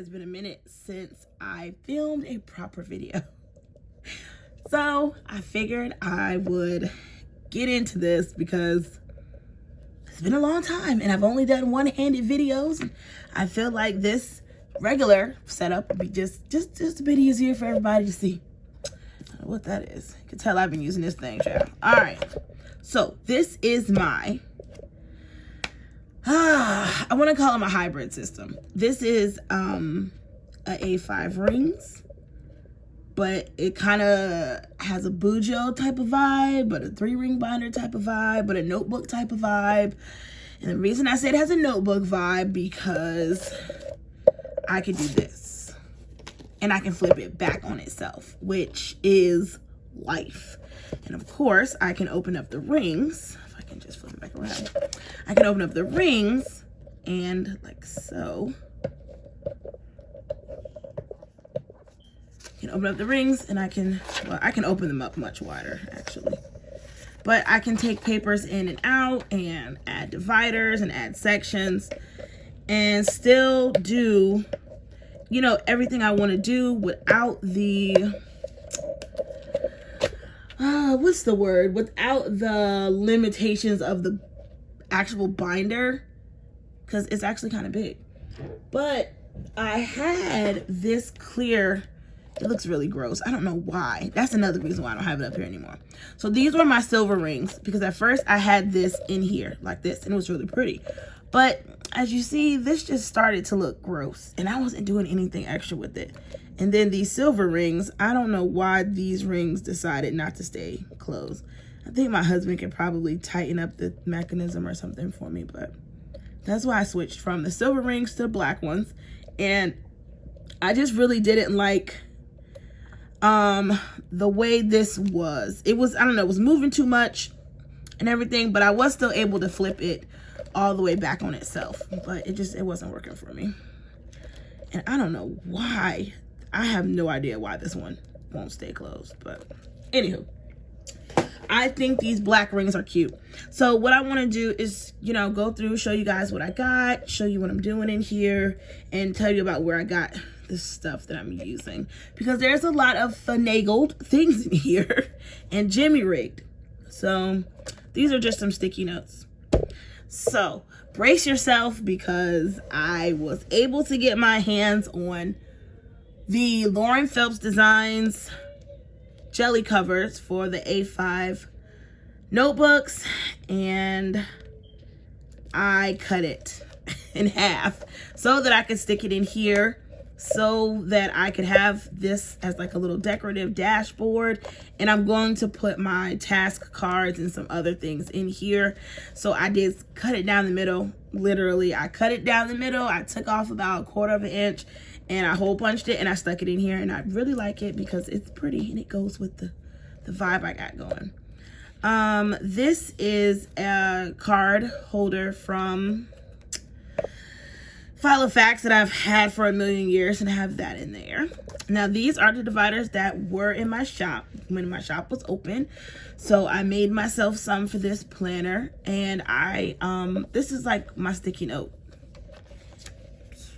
has been a minute since I filmed a proper video. So I figured I would get into this because it's been a long time and I've only done one-handed videos. And I feel like this regular setup would be just a bit easier for everybody to see. I don't know what that is. You can tell I've been using this thing, child. All right. So this is my, I want to call it my hybrid system. This is a A5 rings, but it kind of has a Bujo type of vibe, but a 3-ring binder type of vibe, but a notebook type of vibe. And the reason I say it has a notebook vibe because I can do this and I can flip it back on itself, which is life. And of course I can open up the rings. If I can just flip it back around, I can open up the rings and like so. I can open up the rings and I can open them up much wider actually. But I can take papers in and out and add dividers and add sections and still do, you know, everything I want to do without the, what's the word? Without the limitations of the actual binder, because it's actually kind of big. But I had this clear, it looks really gross. I don't know why. That's another reason why I don't have it up here anymore. So these were my silver rings because at first I had this in here like this and it was really pretty. But as you see, this just started to look gross and I wasn't doing anything extra with it. And then these silver rings, I don't know why these rings decided not to stay closed. I think my husband could probably tighten up the mechanism or something for me, but that's why I switched from the silver rings to the black ones. And I just really didn't like the way this was. It was, I don't know, it was moving too much and everything, but I was still able to flip it all the way back on itself, but it wasn't working for me. And I don't know why. I have no idea why this one won't stay closed, but anywho, I think these black rings are cute. So what I want to do is, you know, go through, show you guys what I got, show you what I'm doing in here, and tell you about where I got this stuff that I'm using, because there's a lot of finagled things in here and jimmy rigged. So these are just some sticky notes. So brace yourself because I was able to get my hands on the Lauren Phelps Designs jelly covers for the A5 notebooks, and I cut it in half so that I could stick it in here, so that I could have this as like a little decorative dashboard. And I'm going to put my task cards and some other things in here. So I did cut it down the middle. Literally, I cut it down the middle. I took off about 1/4 inch and I hole punched it and I stuck it in here. And I really like it because it's pretty and it goes with the vibe I got going. This is a card holder from Filofax that I've had for a million years, and I have that in there. Now these are the dividers that were in my shop when my shop was open. So I made myself some for this planner, and this is like my sticky note.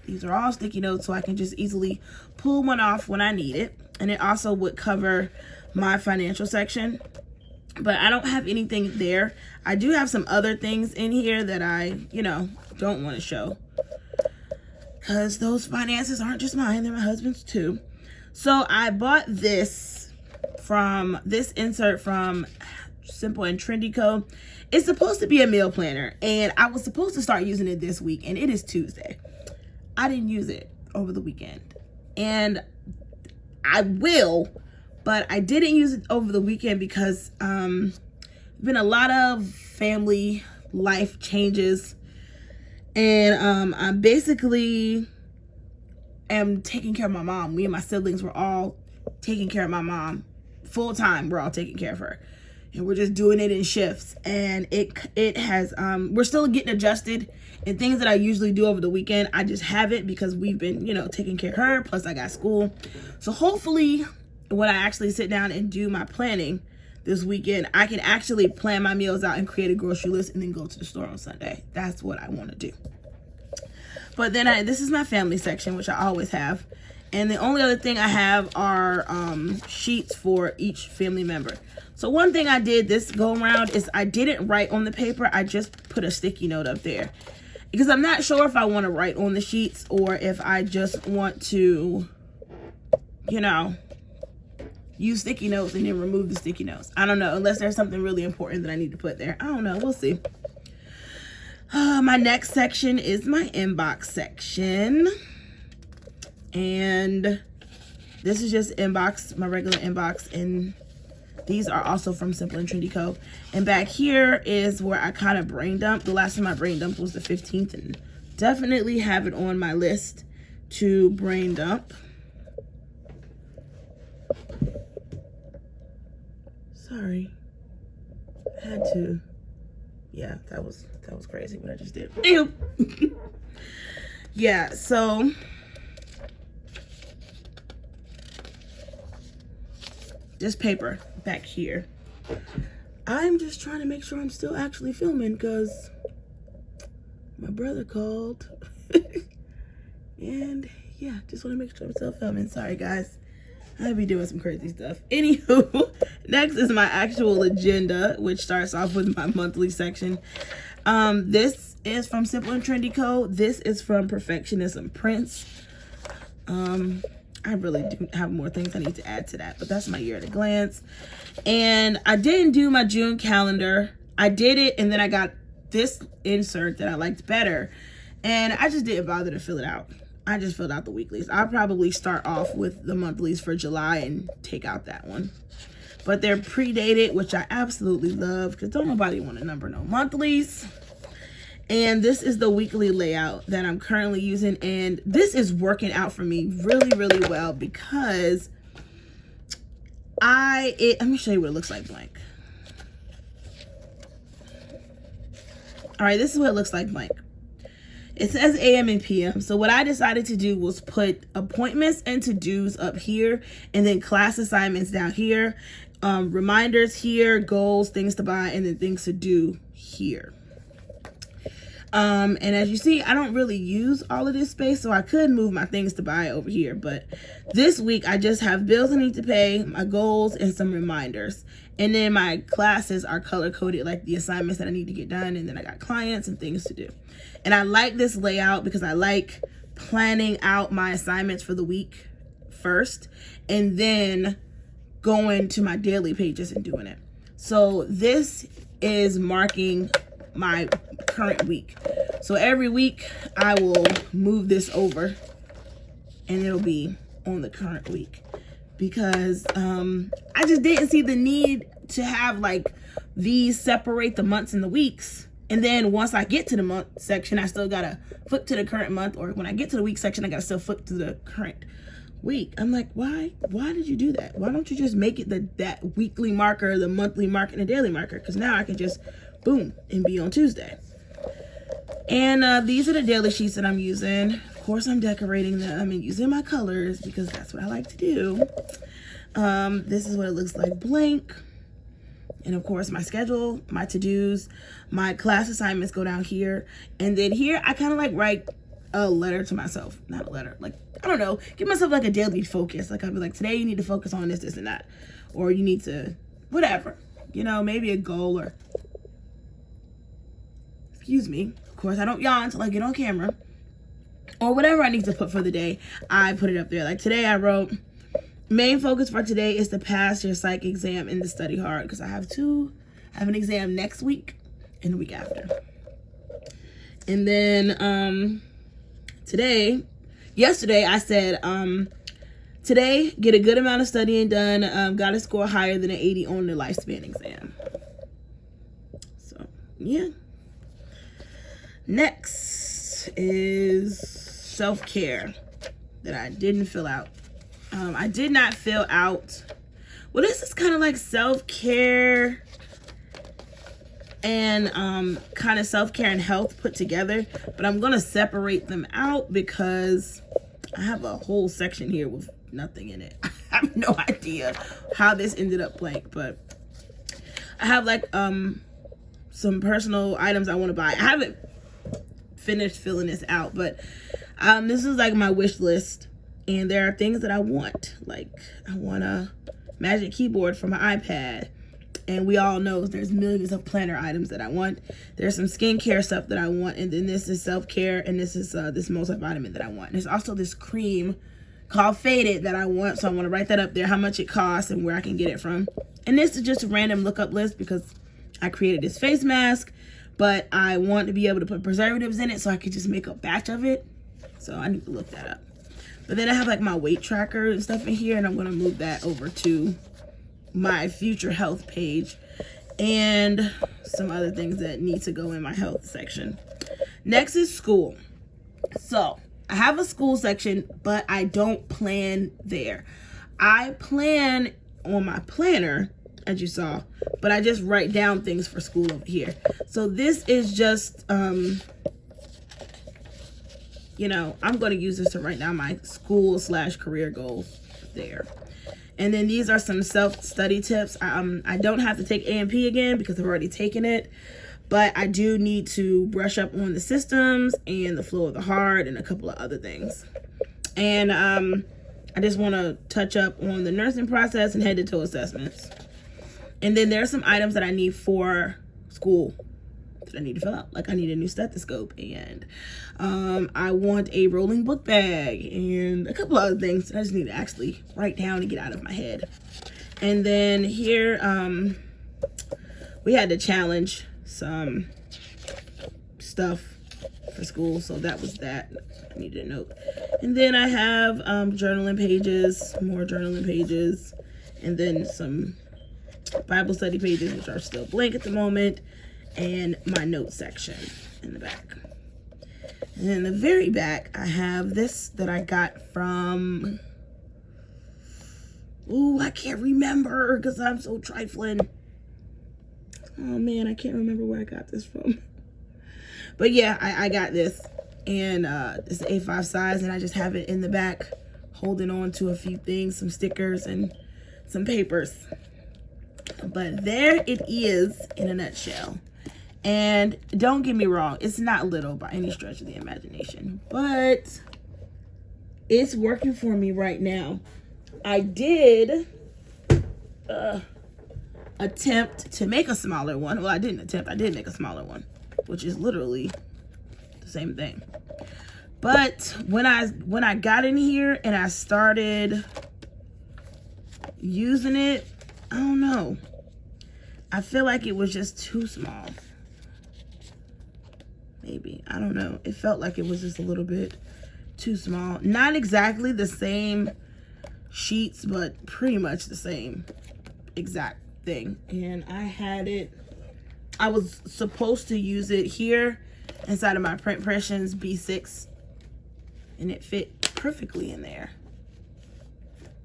These are all sticky notes, so I can just easily pull one off when I need it. And it also would cover my financial section, but I don't have anything there. I do have some other things in here that I, you know, don't want to show, because those finances aren't just mine, they're my husband's too. So I bought this insert from Simple and Trendy Co. It's supposed to be a meal planner, and I was supposed to start using it this week, and it is Tuesday. I didn't use it over the weekend, and I will, but I didn't use it over the weekend because been a lot of family life changes. And I basically am taking care of my mom. Me and my siblings were all taking care of my mom full time. We're all taking care of her, and we're just doing it in shifts. And it has we're still getting adjusted. And things that I usually do over the weekend, I just haven't, because we've been, you know, taking care of her. Plus I got school. So hopefully when I actually sit down and do my planning this weekend, I can actually plan my meals out and create a grocery list and then go to the store on Sunday. That's what I want to do. But then this is my family section, which I always have. And the only other thing I have are sheets for each family member. So one thing I did this go around is I didn't write on the paper. I just put a sticky note up there. Because I'm not sure if I want to write on the sheets or if I just want to, you know, use sticky notes and then remove the sticky notes. I don't know, unless there's something really important that I need to put there. I don't know, we'll see. My next section is my inbox section. And this is just inbox, my regular inbox, and these are also from Simple and Trendy Co. And back here is where I kind of brain dumped. The last time I brain dumped was the 15th, and definitely have it on my list to brain dump. Sorry, I had to. Yeah, that was crazy what I just did. Ew. Yeah, so this paper back here. I'm just trying to make sure I'm still actually filming because my brother called. And yeah, just want to make sure I'm still filming. Sorry guys, I be doing some crazy stuff. Anywho, next is my actual agenda, which starts off with my monthly section. This is from Simple and Trendy Co. This is from Perfectionism Prince. I really do have more things I need to add to that, but that's my year at a glance. And I didn't do my June calendar. I did it, and then I got this insert that I liked better, and I just didn't bother to fill it out. I just filled out the weeklies. I'll probably start off with the monthlies for July and take out that one. But they're predated, which I absolutely love because don't nobody want to number no monthlies. And this is the weekly layout that I'm currently using. And this is working out for me really, really well because let me show you what it looks like blank. All right, this is what it looks like blank. It says AM and PM. So what I decided to do was put appointments and to-dos up here and then class assignments down here, reminders here, goals, things to buy, and then things to do here. And as you see, I don't really use all of this space, so I could move my things to buy over here. But this week, I just have bills I need to pay, my goals, and some reminders. And then my classes are color-coded, like the assignments that I need to get done. And then I got clients and things to do. And I like this layout because I like planning out my assignments for the week first, and then going to my daily pages and doing it. So this is marking my current week. So every week I will move this over and it'll be on the current week because I just didn't see the need to have like these separate the months and the weeks. And then once I get to the month section, I still gotta flip to the current month, or when I get to the week section, I gotta still flip to the current week. I'm like, why did you do that? Why don't you just make it that weekly marker, the monthly marker, and the daily marker? Because now I can just boom and be on Tuesday. And these are the daily sheets that I'm using. Of course, I'm decorating them and using my colors because that's what I like to do. This is what it looks like blank. And of course, my schedule, my to-dos, my class assignments go down here. And then here, I kind of like write a letter to myself. Not a letter, like, I don't know, give myself like a daily focus. Like I'll be like, today you need to focus on this, this, and that. Or you need to, whatever, you know, maybe a goal or, excuse me. Of course, I don't yawn until I get on camera. Or whatever I need to put for the day, I put it up there. Like today I wrote, main focus for today is to pass your psych exam and to study hard because I have an exam next week and the week after. And then yesterday I said, today get a good amount of studying done, got to score higher than an 80 on the lifespan exam. So yeah. Next is self-care that I didn't fill out. I did not fill out, well, this is kind of like self-care and kind of self-care and health put together, but I'm going to separate them out because I have a whole section here with nothing in it. I have no idea how this ended up blank, but I have like some personal items I want to buy. I haven't finished filling this out, but this is like my wish list, and there are things that I want. Like, I want a Magic Keyboard for my iPad, and we all know there's millions of planner items that I want. There's some skincare stuff that I want, and then this is self-care, and this is this multivitamin that I want. And there's also this cream called Faded that I want, so I want to write that up there, how much it costs and where I can get it from. And this is just a random lookup list because I created this face mask, but I want to be able to put preservatives in it so I could just make a batch of it. So I need to look that up. But then I have like my weight tracker and stuff in here, and I'm going to move that over to my future health page and some other things that need to go in my health section. Next is school. So I have a school section, but I don't plan there. I plan on my planner, as you saw, but I just write down things for school over here. So this is just, you know, I'm going to use this to write down my school/career goals there. And then these are some self-study tips. I don't have to take AMP again because I've already taken it, but I do need to brush up on the systems and the flow of the heart and a couple of other things. And I just want to touch up on the nursing process and head-to-toe assessments. And then there are some items that I need for school that I need to fill out. Like, I need a new stethoscope, and I want a rolling book bag, and a couple other things that I just need to actually write down and get out of my head. And then here, we had to challenge some stuff for school, so that was that. I needed a note. And then I have journaling pages, more journaling pages, and then some Bible study pages, which are still blank at the moment, and my notes section in the back. And in the very back, I have this that I got from, I can't remember because I'm so trifling. Oh man, I can't remember where I got this from. But yeah, I got this, and it's A5 size, and I just have it in the back holding on to a few things, some stickers and some papers. But there it is in a nutshell. And don't get me wrong, it's not little by any stretch of the imagination, but it's working for me right now. I did attempt to make a smaller one. Well, I didn't attempt, I did make a smaller one, which is literally the same thing. But when I got in here and I started using it, I don't know. I feel like it was just too small. Maybe, I don't know. It felt like it was just a little bit too small. Not exactly the same sheets, but pretty much the same exact thing. And I had it, I was supposed to use it here inside of my Printpressions B6, and it fit perfectly in there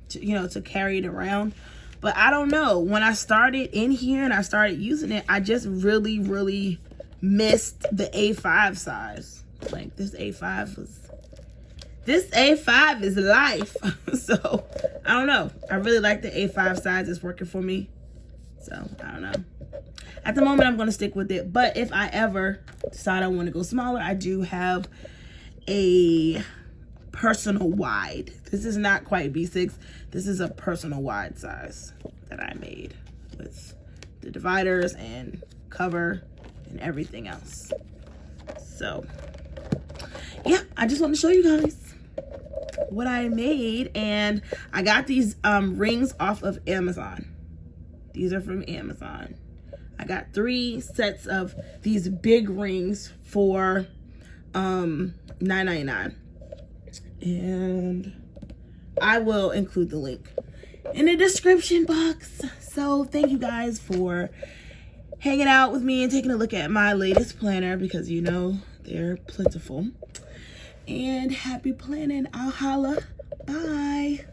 to, you know, to carry it around. But I don't know, when I started in here and I started using it, I just really missed the A5 size. Like, this A5 is life. So I don't know, I really like the A5 size. It's working for me, so I don't know. At the moment, I'm going to stick with it, but if I ever decide I want to go smaller, I do have a personal wide. This is not quite B6. This is a personal wide size that I made with the dividers and cover and everything else. So yeah, I just want to show you guys what I made. And I got these rings off of Amazon. These are from Amazon. I got 3 sets of these big rings for $9.99. And I will include the link in the description box. So thank you guys for hanging out with me and taking a look at my latest planner, because you know they're plentiful. And happy planning. I'll holla. Bye.